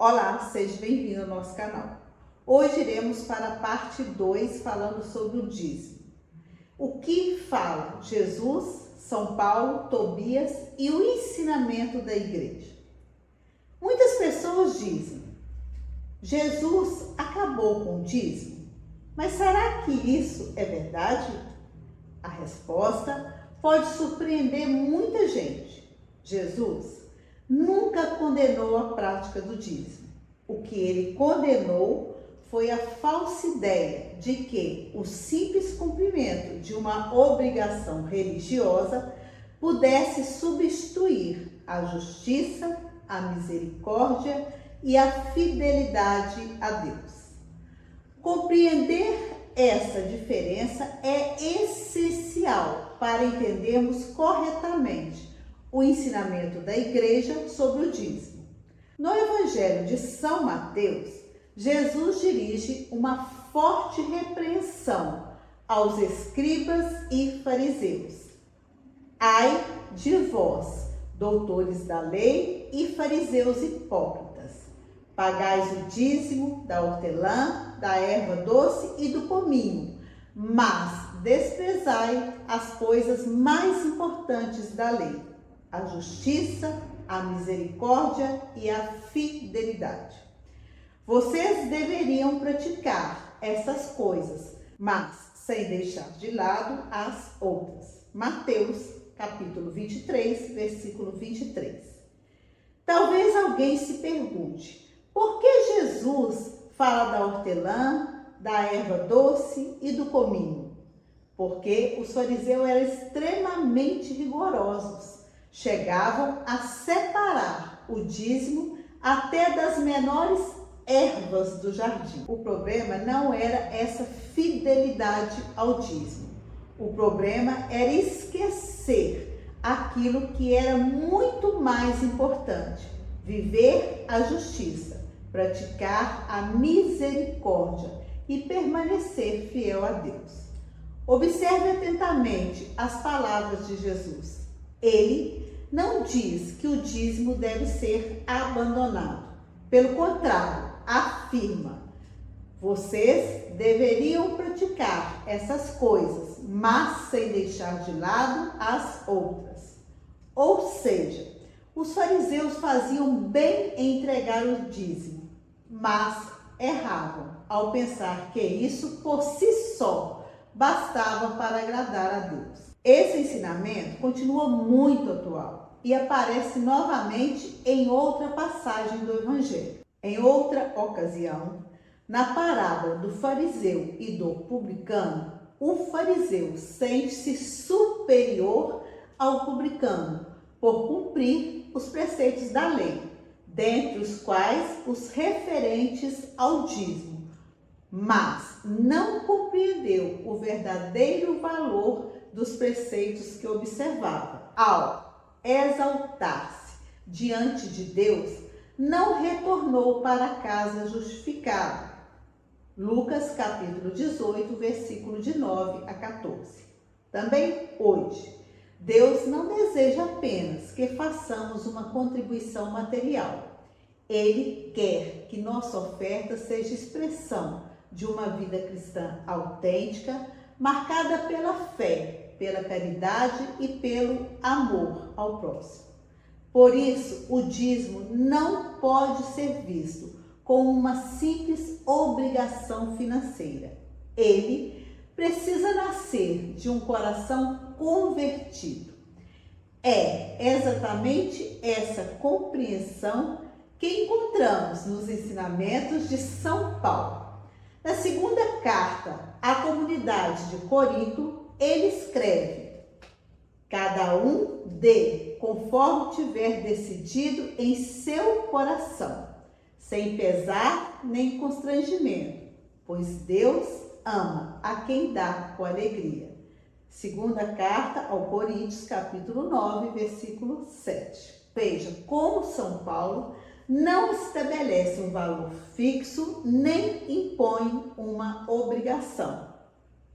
Olá, seja bem-vindo ao nosso canal. Hoje iremos para a parte 2 falando sobre o dízimo. O que fala Jesus, São Paulo, Tobias e o ensinamento da igreja. Muitas pessoas dizem, Jesus acabou com o dízimo, mas será que isso é verdade? A resposta pode surpreender muita gente. Jesus nunca condenou a prática do dízimo. O que ele condenou foi a falsa ideia de que o simples cumprimento de uma obrigação religiosa pudesse substituir a justiça, a misericórdia e a fidelidade a Deus. Compreender essa diferença é essencial para entendermos corretamente o ensinamento da igreja sobre o dízimo. No Evangelho de São Mateus, Jesus dirige uma forte repreensão aos escribas e fariseus. Ai de vós, doutores da lei e fariseus hipócritas, pagais o dízimo da hortelã, da erva doce e do cominho, mas desprezai as coisas mais importantes da lei, a justiça, a misericórdia e a fidelidade. Vocês deveriam praticar essas coisas, mas sem deixar de lado as outras. Mateus, capítulo 23, versículo 23. Talvez alguém se pergunte, por que Jesus fala da hortelã, da erva doce e do cominho? Porque os fariseus eram extremamente rigorosos. Chegavam a separar o dízimo até das menores ervas do jardim. O problema não era essa fidelidade ao dízimo. O problema era esquecer aquilo que era muito mais importante: viver a justiça, praticar a misericórdia e permanecer fiel a Deus. Observe atentamente as palavras de Jesus. Ele não diz que o dízimo deve ser abandonado. Pelo contrário, afirma: vocês deveriam praticar essas coisas, mas sem deixar de lado as outras. Ou seja, os fariseus faziam bem em entregar o dízimo, mas erravam ao pensar que isso por si só bastava para agradar a Deus. Esse ensinamento continua muito atual e aparece novamente em outra passagem do Evangelho. Em outra ocasião, na parábola do fariseu e do publicano, o fariseu sente-se superior ao publicano por cumprir os preceitos da lei, dentre os quais os referentes ao dízimo, mas não compreendeu o verdadeiro valor dos preceitos que observava. Ao exaltar-se diante de Deus, não retornou para casa justificado. Lucas capítulo 18, versículo de 9 a 14. Também hoje, Deus não deseja apenas que façamos uma contribuição material. Ele quer que nossa oferta seja expressão de uma vida cristã autêntica, marcada pela fé, pela caridade e pelo amor ao próximo. Por isso, o dízimo não pode ser visto como uma simples obrigação financeira. Ele precisa nascer de um coração convertido. É exatamente essa compreensão que encontramos nos ensinamentos de São Paulo. Na segunda carta à comunidade de Corinto, ele escreve: cada um dê conforme tiver decidido em seu coração, sem pesar nem constrangimento, pois Deus ama a quem dá com alegria. Segunda carta ao Coríntios, capítulo 9, versículo 7. Veja como São Paulo não estabelece um valor fixo nem impõe uma obrigação.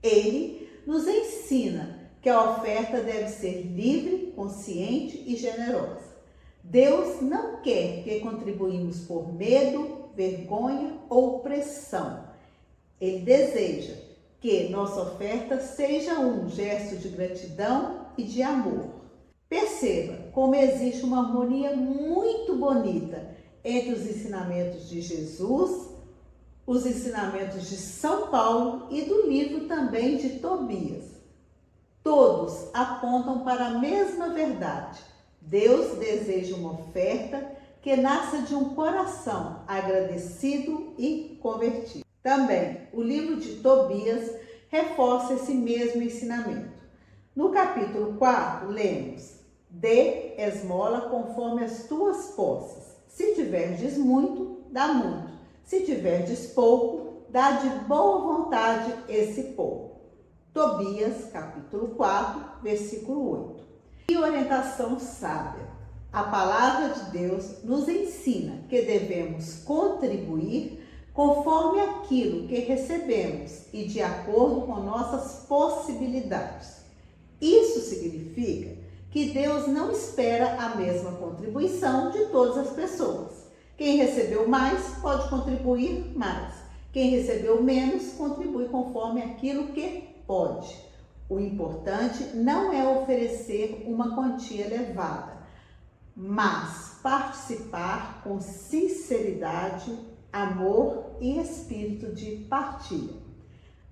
Ele nos ensina que a oferta deve ser livre, consciente e generosa. Deus não quer que contribuímos por medo, vergonha ou pressão. Ele deseja que nossa oferta seja um gesto de gratidão e de amor. Perceba como existe uma harmonia muito bonita entre os ensinamentos de Jesus, os ensinamentos de São Paulo e do livro também de Tobias. Todos apontam para a mesma verdade. Deus deseja uma oferta que nasça de um coração agradecido e convertido. Também, o livro de Tobias reforça esse mesmo ensinamento. No capítulo 4, lemos: dê esmola conforme as tuas posses. Se tiverdes muito, dá muito. Se tiverdes pouco, dá de boa vontade esse pouco. Tobias, capítulo 4, versículo 8. E orientação sábia. A palavra de Deus nos ensina que devemos contribuir conforme aquilo que recebemos e de acordo com nossas possibilidades. Isso significa que Deus não espera a mesma contribuição de todas as pessoas. Quem recebeu mais pode contribuir mais. Quem recebeu menos contribui conforme aquilo que pode. O importante não é oferecer uma quantia elevada, mas participar com sinceridade, amor e espírito de partilha.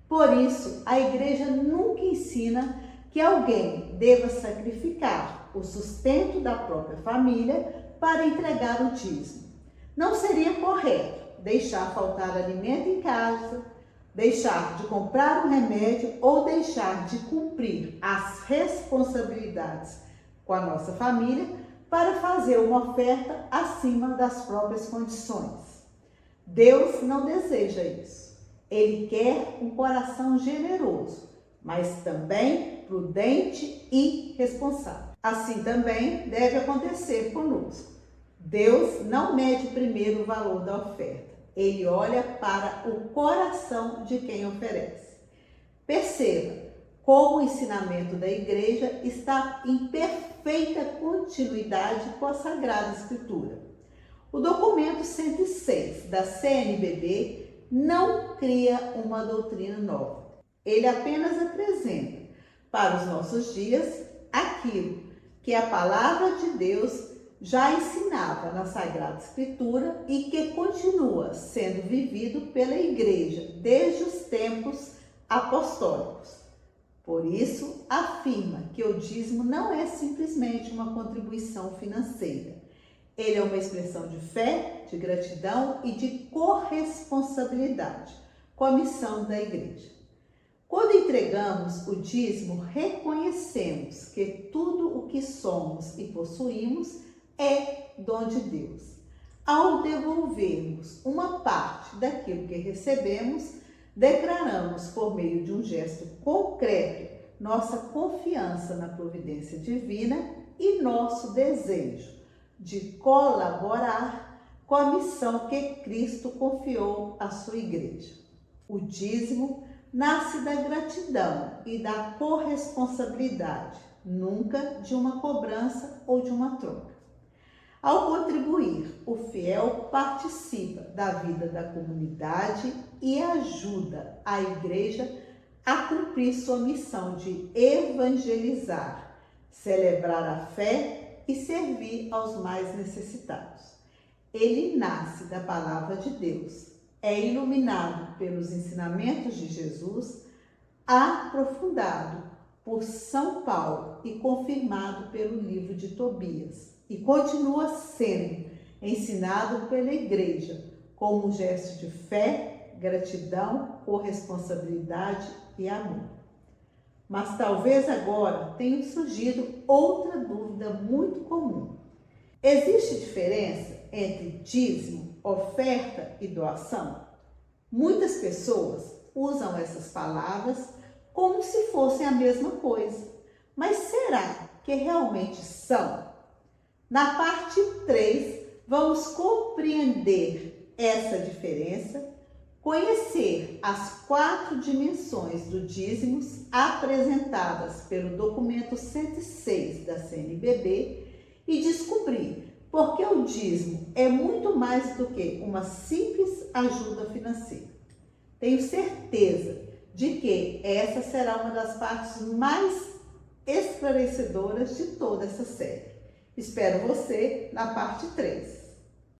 Por isso, a igreja nunca ensina que alguém deva sacrificar o sustento da própria família para entregar o dízimo. Não seria correto deixar faltar alimento em casa, deixar de comprar um remédio ou deixar de cumprir as responsabilidades com a nossa família para fazer uma oferta acima das próprias condições. Deus não deseja isso. Ele quer um coração generoso, mas também prudente e responsável. Assim também deve acontecer conosco. Deus não mede primeiro o valor da oferta. Ele olha para o coração de quem oferece. Perceba como o ensinamento da igreja está em perfeita continuidade com a Sagrada Escritura. O documento 106 da CNBB não cria uma doutrina nova. Ele apenas apresenta para os nossos dias aquilo que a palavra de Deus já ensinava na Sagrada Escritura e que continua sendo vivido pela igreja desde os tempos apostólicos. Por isso, afirma que o dízimo não é simplesmente uma contribuição financeira. Ele é uma expressão de fé, de gratidão e de corresponsabilidade com a missão da igreja. Quando entregamos o dízimo, reconhecemos que tudo o que somos e possuímos é dom de Deus. Ao devolvermos uma parte daquilo que recebemos, declaramos por meio de um gesto concreto nossa confiança na providência divina e nosso desejo de colaborar com a missão que Cristo confiou à sua igreja. O dízimo nasce da gratidão e da corresponsabilidade, nunca de uma cobrança ou de uma troca. Ao contribuir, o fiel participa da vida da comunidade e ajuda a igreja a cumprir sua missão de evangelizar, celebrar a fé e servir aos mais necessitados. Ele nasce da palavra de Deus, é iluminado pelos ensinamentos de Jesus, aprofundado por São Paulo e confirmado pelo livro de Tobias, e continua sendo ensinado pela igreja como um gesto de fé, gratidão, corresponsabilidade e amor. Mas talvez agora tenha surgido outra dúvida muito comum. Existe diferença entre dízimo, oferta e doação? Muitas pessoas usam essas palavras como se fossem a mesma coisa. Mas será que realmente são? Na parte 3, vamos compreender essa diferença, conhecer as 4 dimensões do dízimos apresentadas pelo documento 106 da CNBB e descobrir porque o dízimo é muito mais do que uma simples ajuda financeira. Tenho certeza de que essa será uma das partes mais esclarecedoras de toda essa série. Espero você na parte 3.